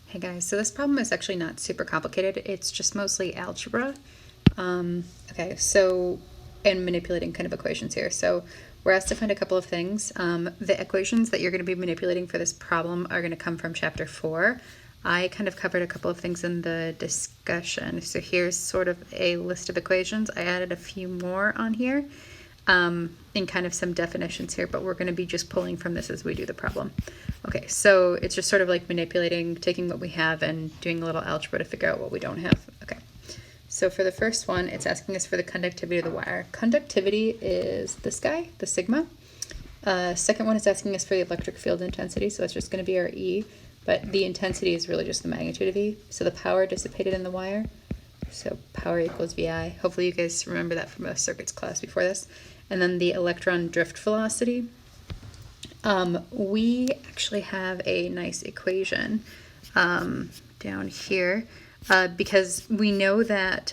Hey guys, so this problem is actually not super complicated. It's just mostly algebra. Okay, so, and manipulating kind of equations here. So we're asked to find a couple of things. The equations that you're going to be manipulating for this problem are going to come from chapter 4. I kind of covered a couple of things in the discussion. So here's sort of a list of equations. I added a few more on here. And kind of some definitions here, but we're going to be just pulling from this as we do the problem. Okay, so it's just sort of like manipulating, taking what we have and doing a little algebra to figure out what we don't have. Okay, so for the first one, it's asking us for the conductivity of the wire. Conductivity is this guy, the sigma. Second one is asking us for the electric field intensity, so that's just going to be our E, but the intensity is really just the magnitude of E. So the power dissipated in the wire, so power equals VI. Hopefully you guys remember that from a circuits class before this. And then the electron drift velocity. We actually have a nice equation down here because we know that,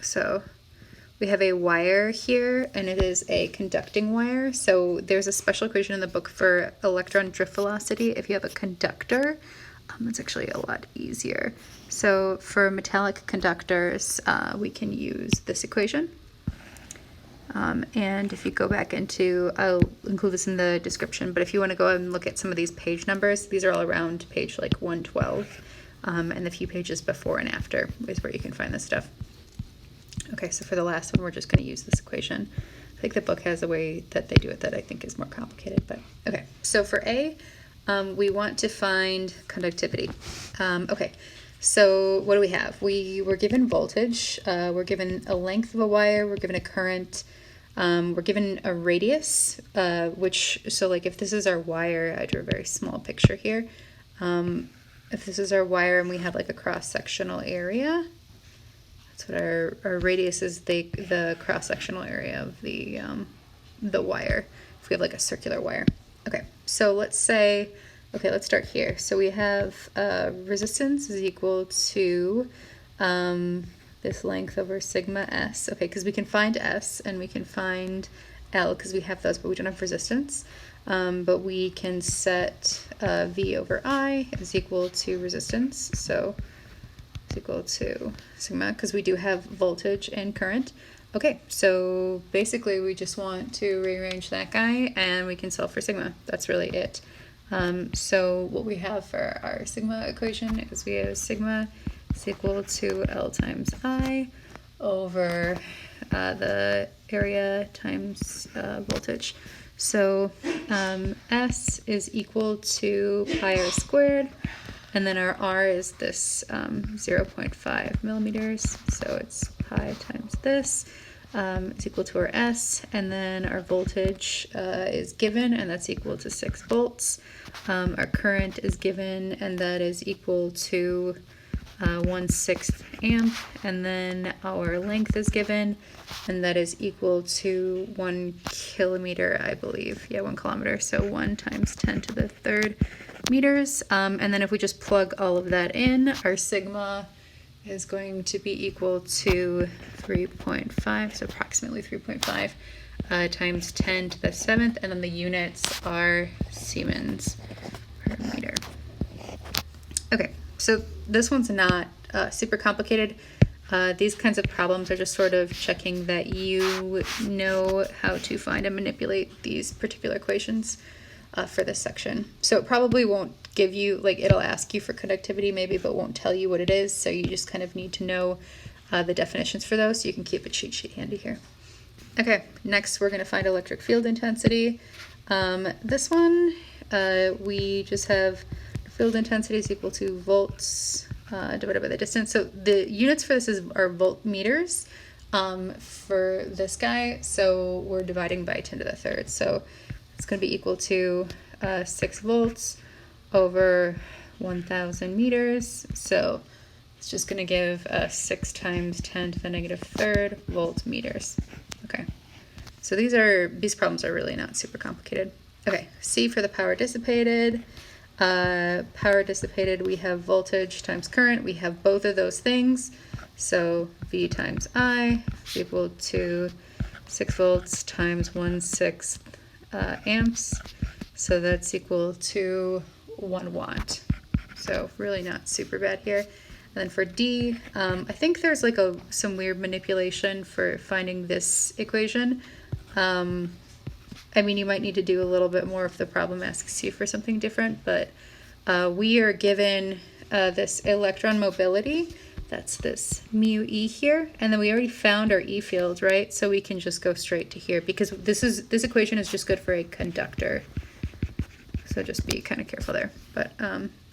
so we have a wire here and it is a conducting wire. So there's a special equation in the book for electron drift velocity. If you have a conductor, it's actually a lot easier. So for metallic conductors, we can use this equation. And if you go back into, I'll include this in the description, but if you want to go and look at some of these page numbers, these are all around page like 112, and the few pages before and after is where you can find this stuff. Okay, so for the last one, we're just going to use this equation. I think the book has a way that they do it that I think is more complicated, but okay. So for A, we want to find conductivity. Okay. So what do we have? We were given voltage, we're given a length of a wire, we're given a current, we're given a radius, so like if this is our wire, I drew a very small picture here. If this is our wire and we have like a cross-sectional area, that's what our radius is, the cross-sectional area of the wire, if we have like a circular wire. Okay, so let's say, okay, let's start here. So we have resistance is equal to this length over sigma S. Okay, because we can find S and we can find L because we have those, but we don't have resistance. But we can set V over I is equal to resistance. So it's equal to sigma because we do have voltage and current. Okay, so basically we just want to rearrange that guy and we can solve for sigma. That's really it. So what we have for our sigma equation is we have sigma is equal to L times I over the area times voltage. So S is equal to pi r squared, and then our R is this 0.5 millimeters, so it's pi times this. It's equal to our S, and then our voltage is given, and that's equal to 6 volts. Our current is given, and that is equal to 1/6 amp, and then our length is given, and that is equal to 1 kilometer, I believe. Yeah, 1 kilometer, so 1 times 10 to the 3rd meters. And then if we just plug all of that in, our sigma is going to be equal to 3.5, so approximately 3.5 times 10 to the 7th, and then the units are Siemens per meter. Okay, so this one's not super complicated. These kinds of problems are just sort of checking that you know how to find and manipulate these particular equations for this section. So it probably won't give you, like, it'll ask you for conductivity maybe, but won't tell you what it is, so you just kind of need to know the definitions for those, so you can keep a cheat sheet handy here. Okay, next we're going to find electric field intensity. This one, we just have field intensity is equal to volts divided by the distance. So the units for this are voltmeters for this guy, so we're dividing by 10 to the 3rd. So it's going to be equal to 6 volts over 1,000 meters. So it's just going to give us 6 times 10 to the negative 3rd voltmeters. Okay, so these problems are really not super complicated. Okay, C for the power dissipated. Power dissipated, we have voltage times current. We have both of those things. So V times I is equal to 6 volts times 1/6 amps. So that's equal to 1 watt. So really not super bad here. And then for D, I think there's like some weird manipulation for finding this equation. I mean, you might need to do a little bit more if the problem asks you for something different, but we are given this electron mobility. That's this mu E here, and then we already found our E field, right? So we can just go straight to here because this equation is just good for a conductor. So just be kind of careful there. But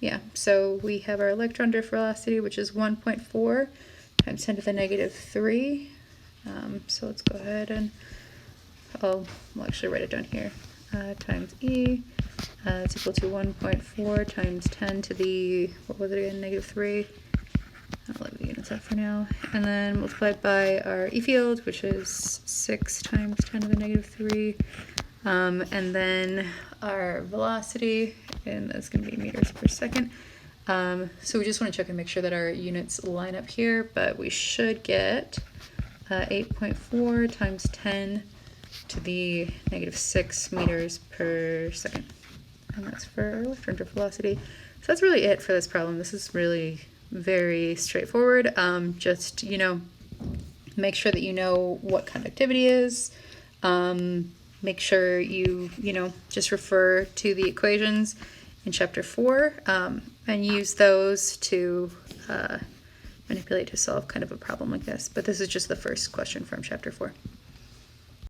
yeah, so we have our electron drift velocity, which is 1.4 times 10 to the negative 3. So let's go ahead and, I'll actually write it down here, times E. It's equal to 1.4 times 10 to the, what was it again, negative 3. I'll leave the units out for now. And then multiplied by our E field, which is 6 times 10 to the negative 3. And then our velocity, and that's going to be meters per second. So we just want to check and make sure that our units line up here, but we should get 8.4 times 10 to the negative 6 meters per second. And that's for our electron drift velocity. So that's really it for this problem. This is really very straightforward. Just, you know, make sure that you know what conductivity is. Make sure you just refer to the equations in chapter 4 and use those to manipulate to solve kind of a problem like this. But this is just the first question from chapter 4.